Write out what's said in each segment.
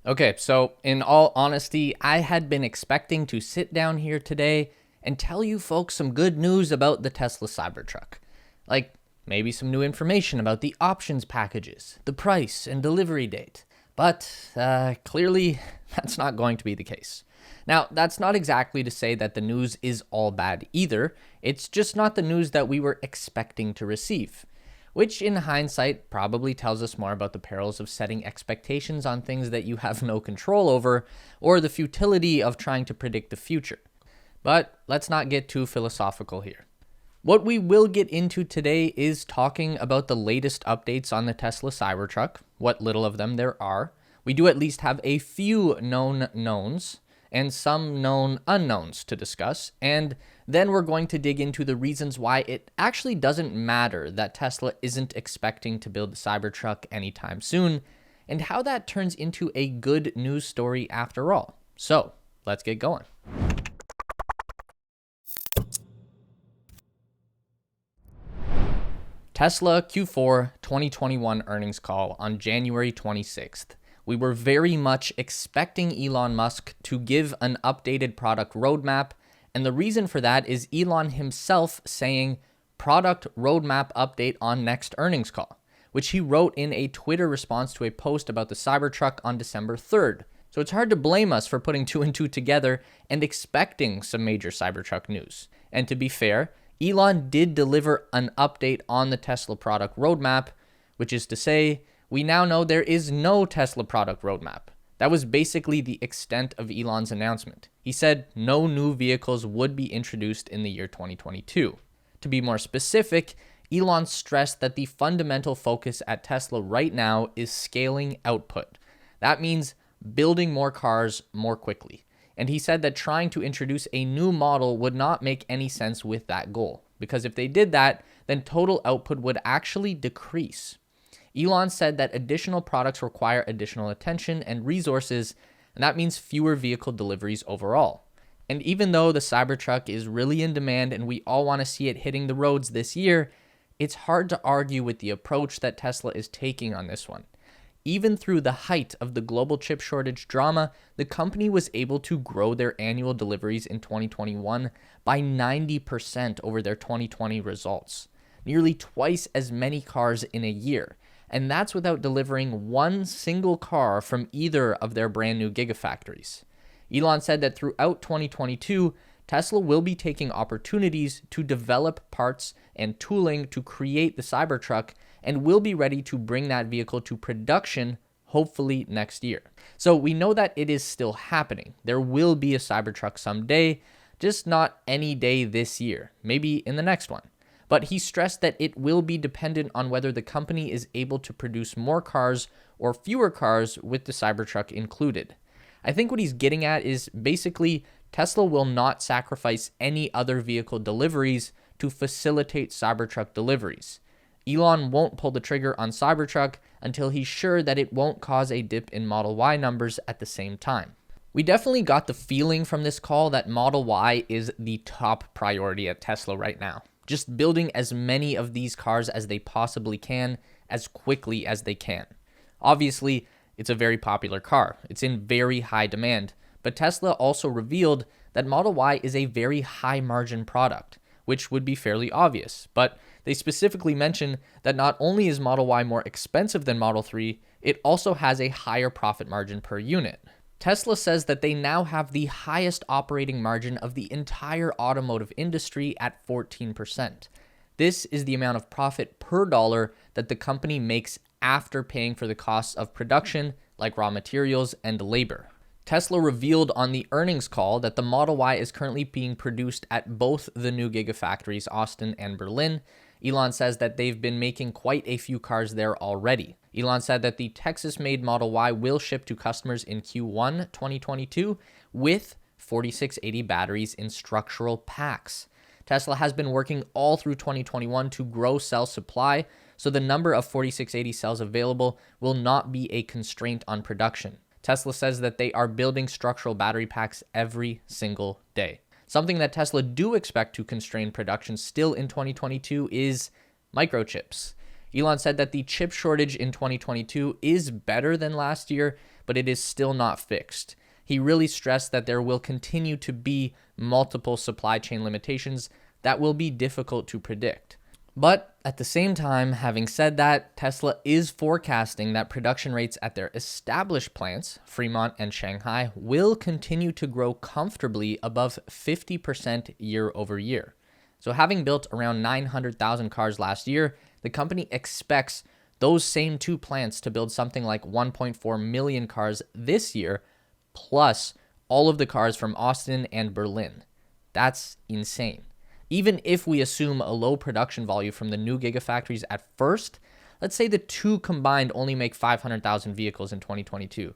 Okay, so in all honesty, I had been expecting to sit down here today and tell you folks some good news about the Tesla Cybertruck. Like maybe some new information about the options packages, the price, and delivery date. But clearly, that's not going to be the case. Now, that's not exactly to say that the news is all bad either. It's just not the news that we were expecting to receive, which in hindsight probably tells us more about the perils of setting expectations on things that you have no control over, or the futility of trying to predict the future. But let's not get too philosophical here. What we will get into today is talking about the latest updates on the Tesla Cybertruck, what little of them there are. We do at least have a few known knowns and some known unknowns to discuss, and then we're going to dig into the reasons why it actually doesn't matter that Tesla isn't expecting to build the Cybertruck anytime soon, and how that turns into a good news story after all. So, let's get going. Tesla Q4 2021 earnings call on January 26th. We were very much expecting Elon Musk to give an updated product roadmap, and the reason for that is Elon himself saying product roadmap update on next earnings call, which he wrote in a Twitter response to a post about the Cybertruck on December 3rd. So it's hard to blame us for putting two and two together and expecting some major Cybertruck news. And to be fair, Elon did deliver an update on the Tesla product roadmap, which is to say, we now know there is no Tesla product roadmap. That was basically the extent of Elon's announcement. He said no new vehicles would be introduced in the year 2022. To be more specific, Elon stressed that the fundamental focus at Tesla right now is scaling output. That means building more cars more quickly. And he said that trying to introduce a new model would not make any sense with that goal, because if they did that, then total output would actually decrease. Elon said that additional products require additional attention and resources, and that means fewer vehicle deliveries overall. And even though the Cybertruck is really in demand and we all want to see it hitting the roads this year, it's hard to argue with the approach that Tesla is taking on this one. Even through the height of the global chip shortage drama, the company was able to grow their annual deliveries in 2021 by 90% over their 2020 results, nearly twice as many cars in a year. And that's without delivering one single car from either of their brand new gigafactories. Elon said that throughout 2022, Tesla will be taking opportunities to develop parts and tooling to create the Cybertruck and will be ready to bring that vehicle to production hopefully next year. So we know that it is still happening. There will be a Cybertruck someday, just not any day this year, maybe in the next one. But he stressed that it will be dependent on whether the company is able to produce more cars or fewer cars with the Cybertruck included. I think what he's getting at is basically Tesla will not sacrifice any other vehicle deliveries to facilitate Cybertruck deliveries. Elon won't pull the trigger on Cybertruck until he's sure that it won't cause a dip in Model Y numbers at the same time. We definitely got the feeling from this call that Model Y is the top priority at Tesla right now. Just building as many of these cars as they possibly can, as quickly as they can. Obviously, it's a very popular car. It's in very high demand. But Tesla also revealed that Model Y is a very high margin product, which would be fairly obvious. But they specifically mention that not only is Model Y more expensive than Model 3, it also has a higher profit margin per unit. Tesla says that they now have the highest operating margin of the entire automotive industry at 14%. This is the amount of profit per dollar that the company makes after paying for the costs of production, like raw materials and labor. Tesla revealed on the earnings call that the Model Y is currently being produced at both the new gigafactories, Austin and Berlin. Elon says that they've been making quite a few cars there already. Elon said that the Texas-made Model Y will ship to customers in Q1 2022 with 4680 batteries in structural packs. Tesla has been working all through 2021 to grow cell supply, so the number of 4680 cells available will not be a constraint on production. Tesla says that they are building structural battery packs every single day. Something that Tesla do expect to constrain production still in 2022 is microchips. Elon said that the chip shortage in 2022 is better than last year, but it is still not fixed. He really stressed that there will continue to be multiple supply chain limitations that will be difficult to predict. But at the same time, having said that, Tesla is forecasting that production rates at their established plants, Fremont and Shanghai, will continue to grow comfortably above 50% year over year. So having built around 900,000 cars last year, the company expects those same two plants to build something like 1.4 million cars this year, plus all of the cars from Austin and Berlin. That's insane. Even if we assume a low production volume from the new gigafactories at first, let's say the two combined only make 500,000 vehicles in 2022.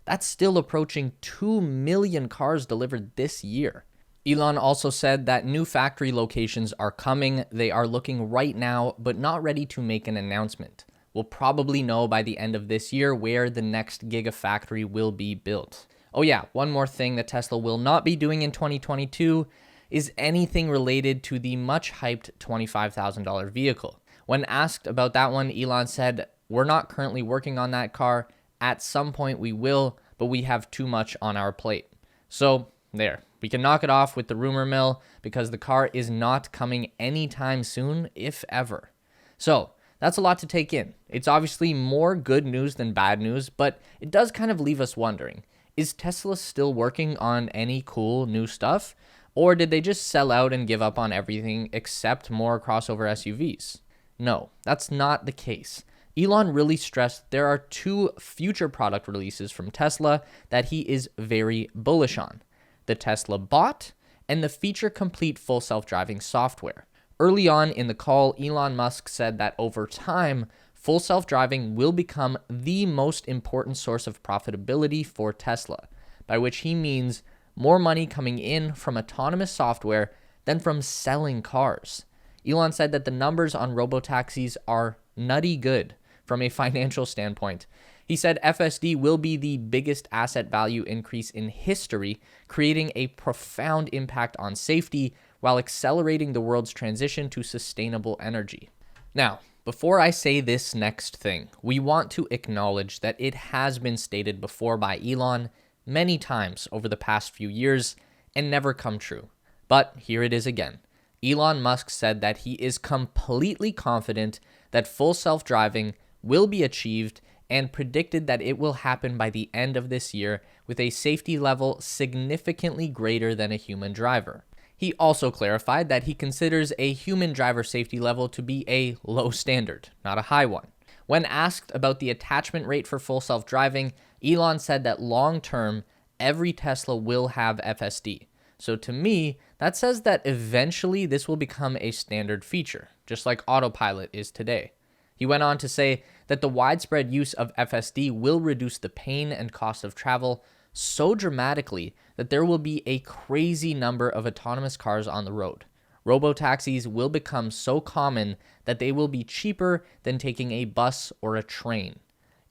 That's still approaching 2 million cars delivered this year. Elon also said that new factory locations are coming. They are looking right now, but not ready to make an announcement. We'll probably know by the end of this year where the next gigafactory will be built. Oh yeah, one more thing that Tesla will not be doing in 2022 is anything related to the much hyped $25,000 vehicle. When asked about that one, Elon said, "We're not currently working on that car. At some point we will, but we have too much on our plate." So there, we can knock it off with the rumor mill because the car is not coming anytime soon, if ever. So that's a lot to take in. It's obviously more good news than bad news, but it does kind of leave us wondering, is Tesla still working on any cool new stuff? Or did they just sell out and give up on everything except more crossover SUVs? No, that's not the case. Elon really stressed there are two future product releases from Tesla that he is very bullish on: the Tesla Bot and the feature-complete full self-driving software. Early on in the call, Elon Musk said that over time, full self-driving will become the most important source of profitability for Tesla, by which he means more money coming in from autonomous software than from selling cars. Elon said that the numbers on robotaxis are nutty good from a financial standpoint. He said FSD will be the biggest asset value increase in history, creating a profound impact on safety while accelerating the world's transition to sustainable energy. Now, before I say this next thing, we want to acknowledge that it has been stated before by Elon many times over the past few years and never come true. But here it is again. Elon Musk said that he is completely confident that full self-driving will be achieved and predicted that it will happen by the end of this year with a safety level significantly greater than a human driver. He also clarified that he considers a human driver safety level to be a low standard, not a high one. When asked about the attachment rate for full self-driving, Elon said that long-term, every Tesla will have FSD. So to me, that says that eventually this will become a standard feature, just like autopilot is today. He went on to say that the widespread use of FSD will reduce the pain and cost of travel so dramatically that there will be a crazy number of autonomous cars on the road. Robotaxis will become so common that they will be cheaper than taking a bus or a train.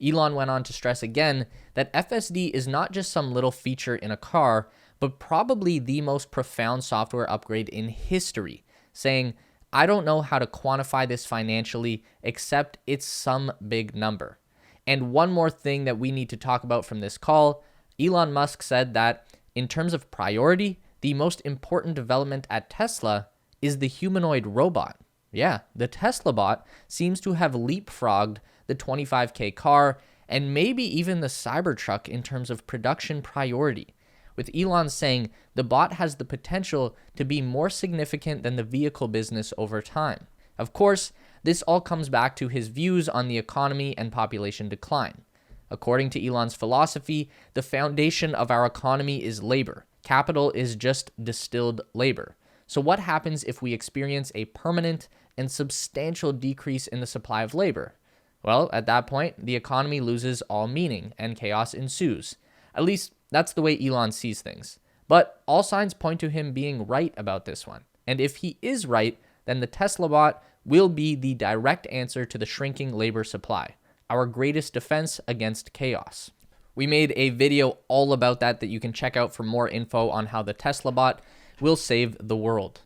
Elon went on to stress again that FSD is not just some little feature in a car, but probably the most profound software upgrade in history, saying, "I don't know how to quantify this financially, except it's some big number." And one more thing that we need to talk about from this call, Elon Musk said that in terms of priority, the most important development at Tesla is the humanoid robot. Yeah, the Tesla Bot seems to have leapfrogged the 25K car and maybe even the Cybertruck in terms of production priority, with Elon saying the bot has the potential to be more significant than the vehicle business over time. Of course, this all comes back to his views on the economy and population decline. According to Elon's philosophy, the foundation of our economy is labor. Capital is just distilled labor. So what happens if we experience a permanent and substantial decrease in the supply of labor? Well, at that point, the economy loses all meaning and chaos ensues. At least, that's the way Elon sees things. But all signs point to him being right about this one. And if he is right, then the Tesla Bot will be the direct answer to the shrinking labor supply, our greatest defense against chaos. We made a video all about that you can check out for more info on how the Tesla Bot will save the world.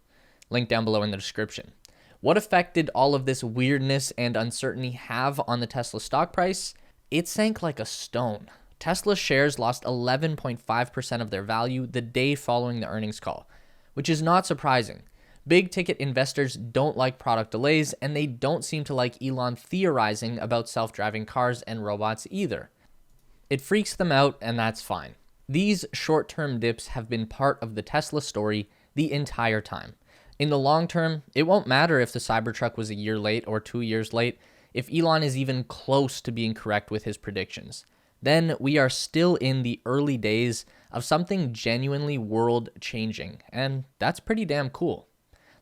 Link down below in the description. What effect did all of this weirdness and uncertainty have on the Tesla stock price? It sank like a stone. Tesla shares lost 11.5% of their value the day following the earnings call, which is not surprising. Big ticket investors don't like product delays, and they don't seem to like Elon theorizing about self-driving cars and robots either. It freaks them out, and that's fine. These short-term dips have been part of the Tesla story the entire time. In the long term, it won't matter if the Cybertruck was a year late or 2 years late, if Elon is even close to being correct with his predictions. Then we are still in the early days of something genuinely world-changing, and that's pretty damn cool.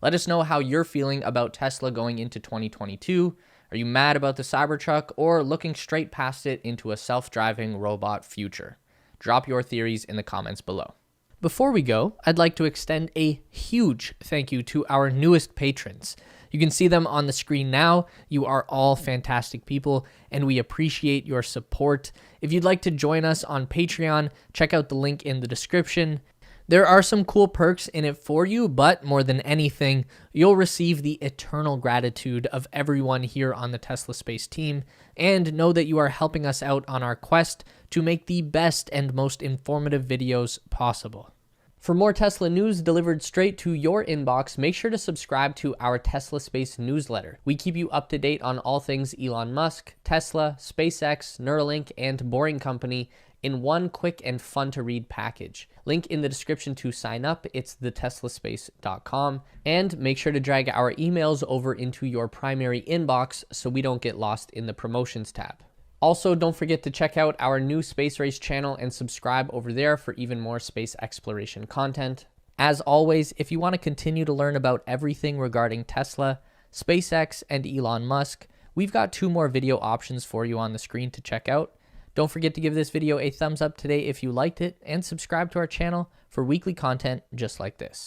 Let us know how you're feeling about Tesla going into 2022. Are you mad about the Cybertruck or looking straight past it into a self-driving robot future? Drop your theories in the comments below. Before we go, I'd like to extend a huge thank you to our newest patrons. You can see them on the screen now. You are all fantastic people, and we appreciate your support. If you'd like to join us on Patreon, check out the link in the description. There are some cool perks in it for you, but more than anything, you'll receive the eternal gratitude of everyone here on the Tesla Space team, and know that you are helping us out on our quest to make the best and most informative videos possible. For more Tesla news delivered straight to your inbox, make sure to subscribe to our Tesla Space newsletter. We keep you up to date on all things Elon Musk, Tesla, SpaceX, Neuralink, and Boring Company in one quick and fun to read package. Link in the description to sign up. It's theteslaspace.com. And make sure to drag our emails over into your primary inbox so we don't get lost in the promotions tab. Also, don't forget to check out our new Space Race channel and subscribe over there for even more space exploration content. As always, if you want to continue to learn about everything regarding Tesla, SpaceX, and Elon Musk, we've got 2 more video options for you on the screen to check out. Don't forget to give this video a thumbs up today if you liked it, and subscribe to our channel for weekly content just like this.